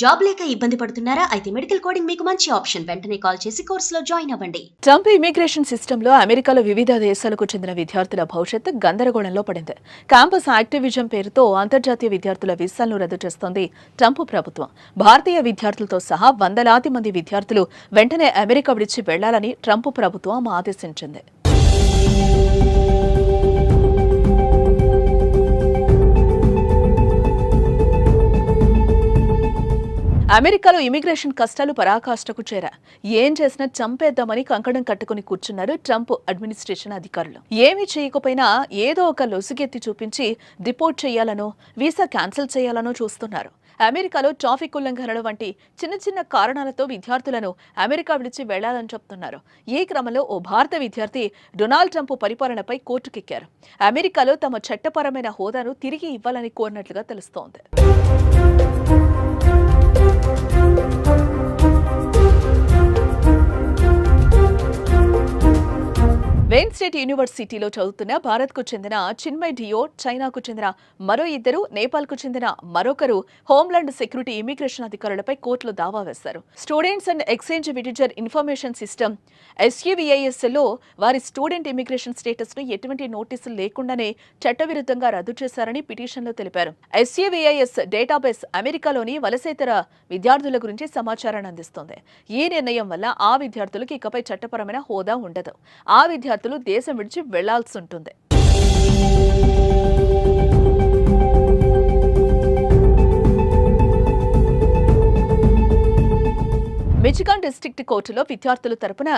Job లేక ఇబ్బంది పడుతున్నారా? అయితే మెడికల్ కోడింగ్ మీకు మంచి ఆప్షన్. వెంటనే కాల్ చేసి కోర్సులో జాయిన్ అవ్వండి. ట్రంప్ ఇమిగ్రేషన్ సిస్టంలో అమెరికాలో వివిధ దేశాలకు చెందిన విద్యార్థుల భవిష్యత్తు గందరగోళంలో పడింది. క్యాంపస్ యాక్టివిజం పేరుతో అంతర్జాతీయ విద్యార్థుల వీసాలను రద్దు చేస్తోంది ట్రంప్ ప్రభుత్వం. భారతీయ విద్యార్థులతో సహా వందలాది మంది విద్యార్థులు వెంటనే అమెరికా విడిచి వెళ్లాలని ట్రంప్ ప్రభుత్వం ఆదేశించింది. అమెరికాలో ఇమిగ్రేషన్ కష్టాలు పరాకాష్ఠకు చేరా. ఏం చేసినా చంపేద్దామని కంకణం కట్టుకుని కూర్చున్నారు ట్రంప్ అడ్మినిస్ట్రేషన్ అధికారులు. ఏమీ చేయకపోయినా ఏదో ఒక లొసుగెత్తి చూపించి డిపోర్ట్ చేయాలనో వీసా క్యాన్సిల్ చేయాలనో చూస్తున్నారు. అమెరికాలో ట్రాఫిక్ ఉల్లంఘనలు వంటి చిన్న చిన్న కారణాలతో విద్యార్థులను అమెరికా విడిచి వెళ్లాలని చెప్తున్నారు. ఈ క్రమంలో ఓ భారత విద్యార్థి డొనాల్డ్ ట్రంప్ పరిపాలనపై కోర్టుకెక్కారు. అమెరికాలో తమ చట్టపరమైన హోదాను తిరిగి ఇవ్వాలని కోరినట్లుగా తెలుస్తోంది. వెయిన్ స్టేట్ యూనివర్సిటీలో చదువుతున్న భారత్కు చెందిన చిన్మయ్ డియో, చైనాకు చెందిన మరో ఇద్దరు, నేపాల్కు చెందిన మరొకరు హోంలాండ్ సెక్యూరిటీ ఇమిగ్రేషన్ అధికారులపై కోర్టులో దావా వేశారు. Students and exchange visitor information system SUVIS-లో వారి స్టూడెంట్ ఇమిగ్రేషన్ స్టేటస్ ను ఎటువంటి నోటీసులు లేకుండానే చట్టవిరుద్ధంగా రద్దు చేశారని పిటిషన్లో తెలిపారు. SUVIS డేటాబేస్ అమెరికాలోని వలసేతర విద్యార్థుల గురించి సమాచారాన్ని అందిస్తోంది. ఈ నిర్ణయం వల్ల ఆ విద్యార్థులకు ఇకపై చట్టపరమైన హోదా ఉండదు. ఆ విద్యార్థులు దేశం విడిచి వెళ్లాల్సి ఉంటుంది. మిచిగాన్ డిస్ట్రిక్ట్ కోర్టులో విద్యార్థుల తరపున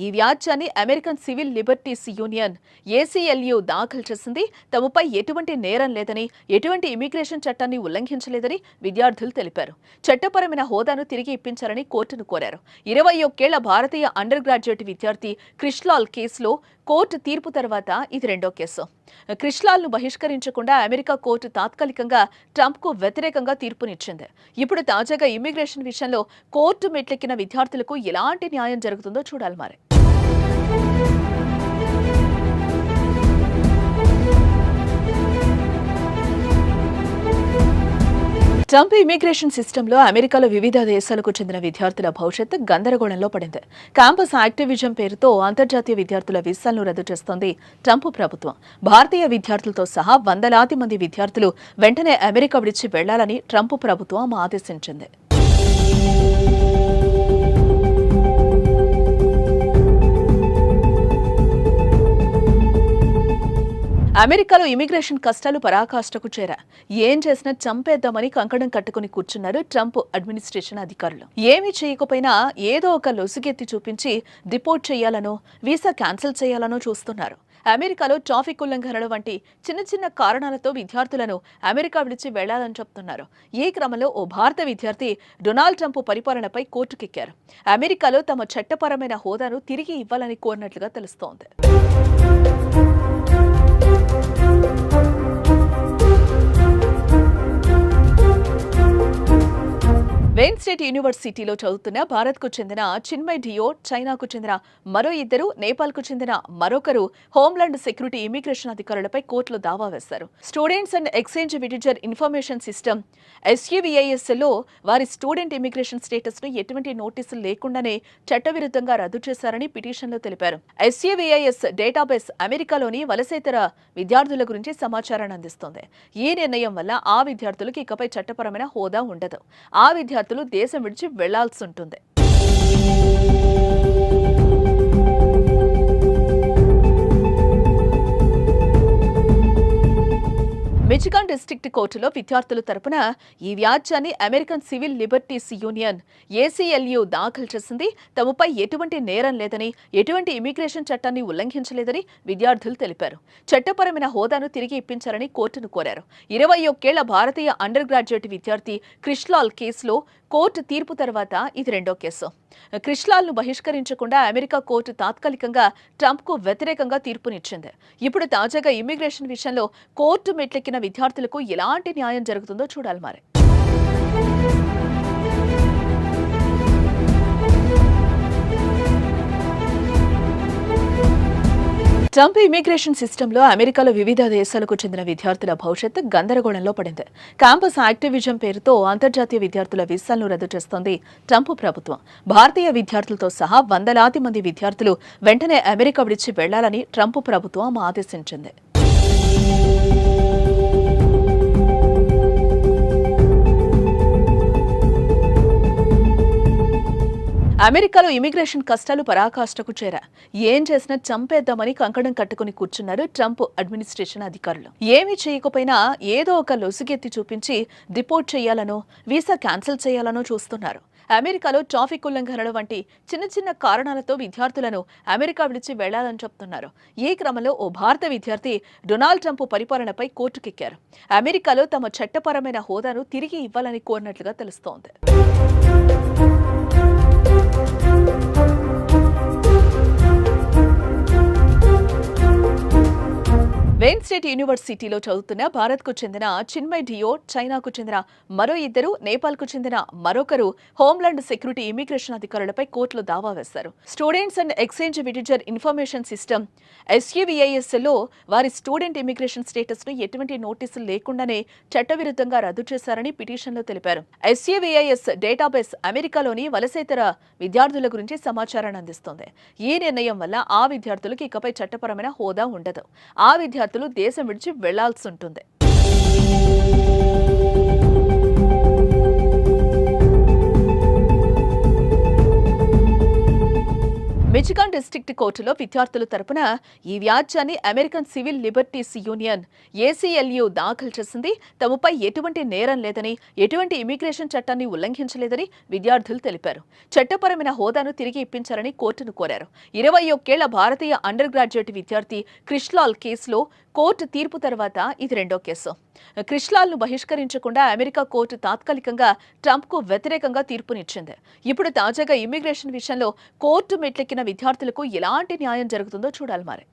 ఈ వ్యాజ్యాన్ని American civil liberties union ACLU దాఖలు చేసింది. తమపై ఎటువంటి నేరం లేదని, ఎటువంటి ఇమిగ్రేషన్ చట్టాన్ని ఉల్లంఘించలేదని విద్యార్థులు తెలిపారు. చట్టపరమైన హోదాను తిరిగి ఇప్పించాలని కోర్టును కోరారు. 21 ఏళ్ల భారతీయ అండర్ గ్రాడ్యుయేట్ విద్యార్థి క్రిష్లాల్ కేసులో కోర్టు తీర్పు తర్వాత ఇది రెండో కేసు. క్రిష్లాల్ను బహిష్కరించకుండా అమెరికా కోర్టు తాత్కాలికంగా ట్రంప్కు వ్యతిరేకంగా తీర్పునిచ్చింది. ఇప్పుడు తాజాగా ఇమ్మిగ్రేషన్ విషయంలో కోర్టు మెట్లెక్కిన విద్యార్థులకు ఎలాంటి న్యాయం జరుగుతుందో చూడాలి మరి. ట్రంప్ ఇమిగ్రేషన్ సిస్టంలో అమెరికాలో వివిధ దేశాలకు చెందిన విద్యార్థుల భవిష్యత్తు గందరగోళంలో పడింది. క్యాంపస్ యాక్టివిజం పేరుతో అంతర్జాతీయ విద్యార్థుల వీసాలను రద్దు చేస్తోంది ట్రంప్ ప్రభుత్వం. భారతీయ విద్యార్థులతో సహా వందలాది మంది విద్యార్థులు వెంటనే అమెరికా విడిచి వెళ్లాలని ట్రంప్ ప్రభుత్వం ఆదేశించింది. అమెరికాలో ఇమిగ్రేషన్ కష్టాలు పరాకాష్ఠకు చేరా. ఏం చేసినా చంపేద్దామని కంకణం కట్టుకుని కూర్చున్నారు ట్రంప్ అడ్మినిస్ట్రేషన్ అధికారులు. ఏమీ చేయకపోయినా ఏదో ఒక లొసుగెత్తి చూపించి డిపోర్ట్ చేయాలనో వీసా క్యాన్సిల్ చేయాలనో చూస్తున్నారు. అమెరికాలో ట్రాఫిక్ ఉల్లంఘనలు వంటి చిన్న చిన్న కారణాలతో విద్యార్థులను అమెరికా విడిచి వెళ్లాలని చెప్తున్నారు. ఈ క్రమంలో ఓ భారత విద్యార్థి డొనాల్డ్ ట్రంప్ పరిపాలనపై కోర్టుకెక్కారు. అమెరికాలో తమ చట్టపరమైన హోదాను తిరిగి ఇవ్వాలని కోరినట్లుగా తెలుస్తోంది. వెయిన్ స్టేట్ యూనివర్సిటీలో చదువుతున్న భారత్కు చెందిన చిన్మయ్ డియో, చైనాకు చెందిన మరో ఇద్దరు, నేపాల్కు చెందిన మరొకరు హోంలాండ్ సెక్యూరిటీ ఇమిగ్రేషన్ అధికారులపై కోర్టులో దావా వేశారు. Students and exchange visitor information system SUVIS-లో వారి స్టూడెంట్ ఇమిగ్రేషన్ స్టేటస్ ను ఎటువంటి నోటీసులు లేకుండానే చట్టవిరుద్ధంగా రద్దు చేశారని పిటిషన్లో తెలిపారు. SUVIS డేటాబేస్ అమెరికాలోని వలసేతర విద్యార్థుల గురించి సమాచారాన్ని అందిస్తోంది. ఈ నిర్ణయం వల్ల ఆ విద్యార్థులకు ఇకపై చట్టపరమైన హోదా ఉండదు. ఆ విద్యార్థులు దేశం విడిచి వెళ్లాల్సి ఉంటుంది. మిచిగాన్ డిస్ట్రిక్ట్ కోర్టులో విద్యార్థుల తరపున ఈ వ్యాజ్యాన్ని American civil liberties union ACLU దాఖలు చేసింది. తమపై ఎటువంటి నేరం లేదని, ఎటువంటి ఇమిగ్రేషన్ చట్టాన్ని ఉల్లంఘించలేదని విద్యార్థులు తెలిపారు. చట్టపరమైన హోదాను తిరిగి ఇప్పించాలని కోర్టును కోరారు. 21 ఏళ్ల భారతీయ అండర్ గ్రాడ్యుయేట్ విద్యార్థి క్రిష్లాల్ కేసులో కోర్టు తీర్పు తర్వాత ఇది రెండో కేసు. క్రిష్లాల్ను బహిష్కరించకుండా అమెరికా కోర్టు తాత్కాలికంగా ట్రంప్కు వ్యతిరేకంగా తీర్పునిచ్చింది. ఇప్పుడు తాజాగా ఇమ్మిగ్రేషన్ విషయంలో కోర్టు మెట్లెక్కిన విద్యార్థులకు ఎలాంటి న్యాయం జరుగుతుందో చూడాలి మరి. ట్రంప్ ఇమిగ్రేషన్ సిస్టంలో అమెరికాలో వివిధ దేశాలకు చెందిన విద్యార్థుల భవిష్యత్తు గందరగోళంలో పడింది. క్యాంపస్ యాక్టివిజం పేరుతో అంతర్జాతీయ విద్యార్థుల వీసాలను రద్దు చేస్తోంది ట్రంప్ ప్రభుత్వం. భారతీయ విద్యార్థులతో సహా వందలాది మంది విద్యార్థులు వెంటనే అమెరికా విడిచి వెళ్లాలని ట్రంప్ ప్రభుత్వం ఆదేశించింది. అమెరికాలో ఇమిగ్రేషన్ కష్టాలు పరాకాష్ఠకు చేరా. ఏం చేసినా చంపేద్దామని కంకణం కట్టుకుని కూర్చున్నారు ట్రంప్ అడ్మినిస్ట్రేషన్ అధికారులు. ఏమీ చేయకపోయినా ఏదో ఒక లొసుగెత్తి చూపించి డిపోర్ట్ చేయాలనో వీసా క్యాన్సిల్ చేయాలనో చూస్తున్నారు. అమెరికాలో ట్రాఫిక్ ఉల్లంఘనలు వంటి చిన్న చిన్న కారణాలతో విద్యార్థులను అమెరికా విడిచి వెళ్లాలని చెప్తున్నారు. ఈ క్రమంలో ఓ భారత విద్యార్థి డొనాల్డ్ ట్రంప్ పరిపాలనపై కోర్టుకెక్కారు. అమెరికాలో తమ చట్టపరమైన హోదాను తిరిగి ఇవ్వాలని కోరినట్లుగా తెలుస్తోంది. వెయిన్ స్టేట్ యూనివర్సిటీలో చదువుతున్న భారత్కు చెందిన చిన్మయ్ డియో, చైనాకు చెందిన మరో ఇద్దరు, నేపాల్కు చెందిన మరొకరు హోంలాండ్ సెక్యూరిటీ ఇమిగ్రేషన్ అధికారులపై కోర్టులో దావా వేశారు. Students and exchange visitor information system SUVISలో వారి స్టూడెంట్ ఇమిగ్రేషన్ స్టేటస్ ను ఎటువంటి నోటీసులు లేకుండానే చట్టవిరుద్ధంగా రద్దు చేశారని పిటిషన్లో తెలిపారు. SUVIS డేటాబేస్ అమెరికాలోని వలసేతర విద్యార్థుల గురించి సమాచారాన్ని అందిస్తోంది. ఈ నిర్ణయం వల్ల ఆ విద్యార్థులకు ఇకపై చట్టపరమైన హోదా ఉండదు. ఆ విద్యార్థులు దేశం విడిచి వెళ్లాల్సి ఉంటుంది. మిచిగాన్ డిస్ట్రిక్ట్ కోర్టులో విద్యార్థుల తరపున ఈ వ్యాజ్యాన్ని American civil liberties union ACLU దాఖలు చేసింది. తమపై ఎటువంటి నేరం లేదని, ఎటువంటి ఇమిగ్రేషన్ చట్టాన్ని ఉల్లంఘించలేదని విద్యార్థులు తెలిపారు. చట్టపరమైన హోదాను తిరిగి ఇప్పించాలని కోర్టును కోరారు. 21 ఏళ్ల భారతీయ అండర్ గ్రాడ్యుయేట్ విద్యార్థి క్రిష్లాల్ కేసులో కోర్టు తీర్పు తర్వాత ఇది రెండో కేసు. క్రిష్లాల్ను బహిష్కరించకుండా అమెరికా కోర్టు తాత్కాలికంగా ట్రంప్కు వ్యతిరేకంగా తీర్పునిచ్చింది. ఇప్పుడు తాజాగా ఇమ్మిగ్రేషన్ విషయంలో కోర్టు మెట్లెక్కిన విద్యార్థులకు ఎలాంటి న్యాయం జరుగుతుందో చూడాలి మరి.